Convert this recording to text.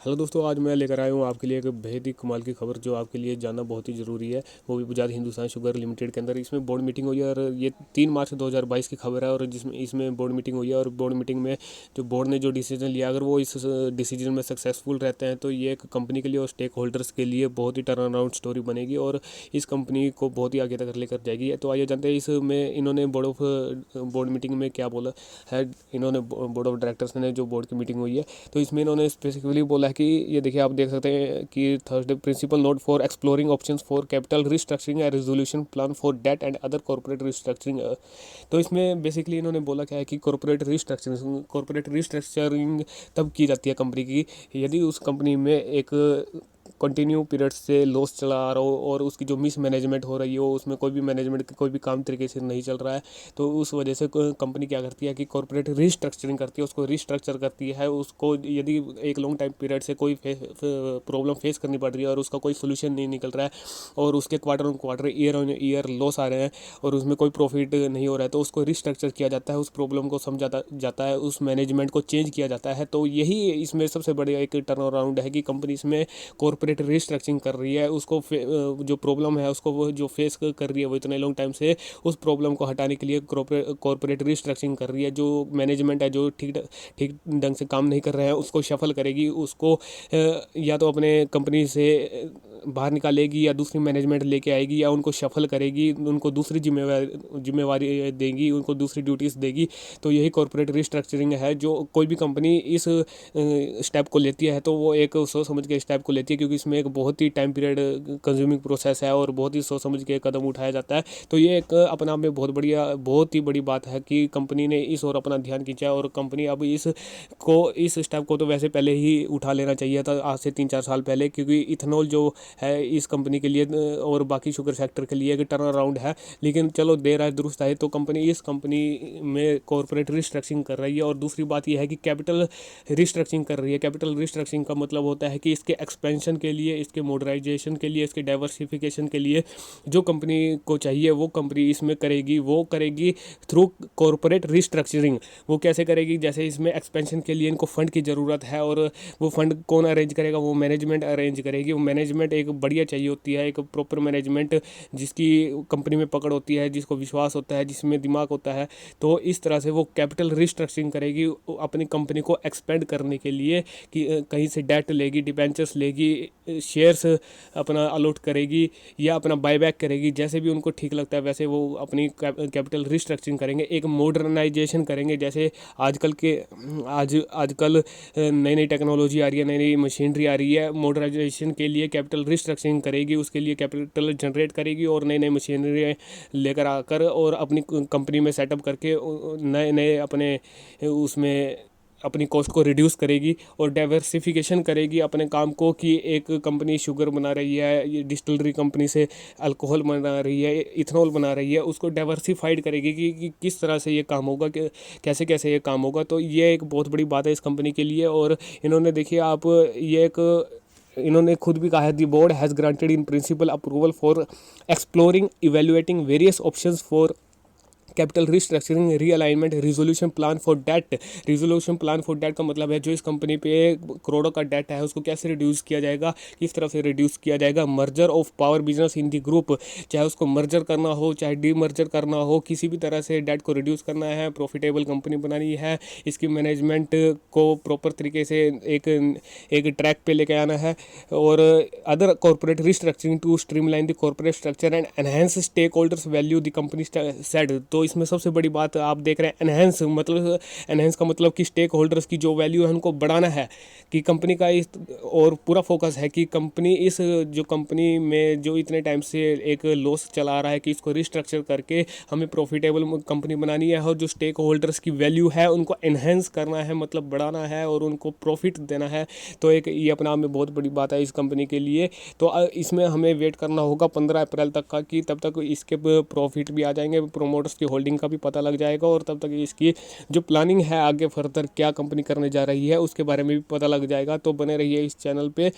Hello दोस्तों, आज मैं लेकर आया हूँ आपके लिए एक बेहद ही कमाल की खबर जो आपके लिए जानना बहुत ही ज़रूरी है। वो भी बजाज हिंदुस्तान शुगर लिमिटेड के अंदर इसमें बोर्ड मीटिंग हुई है और ये 3 मार्च 2022 की खबर है। और जिसमें इसमें बोर्ड मीटिंग हुई है और बोर्ड मीटिंग में जो बोर्ड ने जो डिसीजन लिया, अगर वो इस डिसीजन में सक्सेसफुल रहते हैं तो ये एक कंपनी के लिए और स्टेक होल्डर्स के लिए बहुत ही टर्न अराउंड स्टोरी बनेगी और इस कंपनी को बहुत ही आगे तक लेकर जाएगी। तो आइए जानते हैं इसमें इन्होंने बोर्ड मीटिंग में क्या बोला है। इन्होंने बोर्ड ऑफ डायरेक्टर्स ने जो बोर्ड की मीटिंग हुई है तो इसमें इन्होंने स्पेसिफिकली बोला है कि ये देखिए, आप देख सकते हैं कि Thursday principle note for exploring options for capital restructuring and resolution plan for debt and other corporate restructuring. तो इसमें बेसिकली इन्होंने बोला क्या है कि कॉर्पोरेट रिस्ट्रक्चरिंग तब की जाती है कंपनी की यदि उस कंपनी में एक कंटिन्यू पीरियड से लॉस चला आ रहा हो और उसकी जो मिस मैनेजमेंट हो रही हो, उसमें कोई भी मैनेजमेंट का कोई भी काम तरीके से नहीं चल रहा है। तो उस वजह से कंपनी क्या करती है कि कॉर्पोरेट रिस्ट्रक्चरिंग करती है, उसको रिस्ट्रक्चर करती है। उसको यदि एक लॉन्ग टाइम पीरियड से कोई प्रॉब्लम फेस करनी पड़ रही है और उसका कोई सोल्यूशन नहीं निकल रहा है और उसके quarter on quarter year on year loss आ रहे हैं और उसमें कोई प्रॉफिट नहीं हो रहा है, तो उसको रिस्ट्रक्चर किया जाता है, उस प्रॉब्लम को समझा जाता है, उस मैनेजमेंट को चेंज किया जाता है। तो यही इसमें सबसे बड़ी एक टर्न अराउंड है कि कंपनी इसमें कॉर्पोरेट रिस्ट्रक्चरिंग कर रही है। उसको जो प्रॉब्लम है उसको वो जो फेस कर रही है वो इतने लॉन्ग टाइम से, उस प्रॉब्लम को हटाने के लिए कॉर्पोरेट रिस्ट्रक्चरिंग कर रही है। जो मैनेजमेंट है जो ठीक ठीक ढंग से काम नहीं कर रहे हैं उसको शफल करेगी, उसको या तो अपने कंपनी से बाहर निकालेगी या दूसरी मैनेजमेंट लेके आएगी या उनको शफल करेगी, उनको दूसरी जिम्मेवारी देगी, उनको दूसरी ड्यूटीज़ देगी। तो यही कॉर्पोरेट रिस्ट्रक्चरिंग है। जो कोई भी कंपनी इस स्टेप को लेती है तो वो एक सोच समझ के स्टेप को लेती है, क्योंकि इसमें एक बहुत ही टाइम पीरियड कंज्यूमिंग प्रोसेस है और बहुत ही सोच समझ के कदम उठाया जाता है। तो ये एक अपने आप में बहुत ही बड़ी बात है कि कंपनी ने इस ओर अपना ध्यान खींचा और कंपनी अब इस स्टेप को तो वैसे पहले ही उठा लेना चाहिए था, आज से 3-4 साल पहले, क्योंकि इथेनॉल जो है इस कंपनी के लिए और बाकी शुगर सेक्टर के लिए एक टर्न अराउंड है। लेकिन चलो देर आए दुरुस्त आए, तो इस कंपनी में कॉर्पोरेट रिस्ट्रक्चरिंग कर रही है। और दूसरी बात यह है कि कैपिटल रिस्ट्रक्चरिंग कर रही है। कैपिटल रिस्ट्रक्चरिंग का मतलब होता है कि इसके एक्सपेंशन के लिए, इसके मॉडर्नाइजेशन के लिए, इसके डाइवर्सिफिकेशन के लिए जो कंपनी को चाहिए वो कंपनी इसमें करेगी, वो करेगी थ्रू कॉर्पोरेट रिस्ट्रक्चरिंग। वो कैसे करेगी? जैसे इसमें एक्सपेंशन के लिए इनको फंड की ज़रूरत है और वो फंड कौन अरेंज करेगा? वो मैनेजमेंट अरेंज करेगी। वो मैनेजमेंट एक बढ़िया चाहिए होती है, एक प्रॉपर मैनेजमेंट जिसकी कंपनी में पकड़ होती है, जिसको विश्वास होता है, जिसमें दिमाग होता है। तो इस तरह से वो कैपिटल रिस्ट्रक्चरिंग करेगी अपनी कंपनी को एक्सपेंड करने के लिए, कि कहीं से डेट लेगी, डिबेंचर्स लेगी, शेयर्स अपना अलॉट करेगी या अपना बायबैक करेगी, जैसे भी उनको ठीक लगता है वैसे वो अपनी कैपिटल रिस्ट्रक्चरिंग करेंगे, एक मॉडर्नाइजेशन करेंगे। जैसे आजकल नई नई टेक्नोलॉजी आ रही है, नई नई मशीनरी आ रही है, मॉडर्नाइजेशन के लिए कैपिटल रिस्ट्रक्चरिंग करेगी, उसके लिए कैपिटल जनरेट करेगी और नई नई मशीनरी लेकर आकर और अपनी कंपनी में सेटअप करके नए नए अपने उसमें अपनी कॉस्ट को रिड्यूस करेगी और डाइवर्सिफिकेशन करेगी अपने काम को, कि एक कंपनी शुगर बना रही है, ये डिस्टिलरी कंपनी से अल्कोहल बना रही है, इथेनॉल बना रही है, उसको डाइवर्सिफाइड करेगी कि किस तरह से ये काम होगा, कैसे कैसे ये काम होगा। तो ये एक बहुत बड़ी बात है इस कंपनी के लिए। और इन्होंने देखिए आप ये एक इन्होंने खुद भी कहा है, the board has granted in principle approval for exploring evaluating various options for capital restructuring realignment resolution plan for debt. Resolution plan for debt का मतलब है जो इस कंपनी पे करोड़ों का डेट है उसको कैसे रिड्यूस किया जाएगा, किस तरह से रिड्यूस किया जाएगा। Merger of power business in the group, चाहे उसको मर्जर करना हो चाहे डीमर्जर करना हो, किसी भी तरह से डेट को रिड्यूस करना है, प्रॉफिटेबल कंपनी बनानी है, इसकी मैनेजमेंट को प्रॉपर तरीके से एक एक ट्रैक पे लेके आना है। और other corporate restructuring to streamline the corporate structure and enhance stakeholders value the company said. तो इसमें सबसे बड़ी बात आप देख रहे हैं एनहेंस का मतलब कि स्टेक होल्डर्स की जो वैल्यू है उनको बढ़ाना है, कि कंपनी का इस और पूरा फोकस है कि कंपनी जो कंपनी में जो इतने टाइम से एक लॉस चला रहा है कि इसको रिस्ट्रक्चर करके हमें प्रॉफिटेबल कंपनी बनानी है और जो स्टेक होल्डर्स की वैल्यू है उनको एनहेंस करना है, मतलब बढ़ाना है और उनको प्रॉफिट देना है। तो एक ये अपने आप में बहुत बड़ी बात है इस कंपनी के लिए। तो इसमें हमें वेट करना होगा 15 अप्रैल तक का, कि तब तक इसके प्रॉफिट भी आ जाएंगे, प्रोमोटर्स की होल्डिंग का भी पता लग जाएगा और तब तक इसकी जो प्लानिंग है आगे फर्दर क्या कंपनी करने जा रही है उसके बारे में भी पता लग जाएगा। तो बने रहिए इस चैनल पे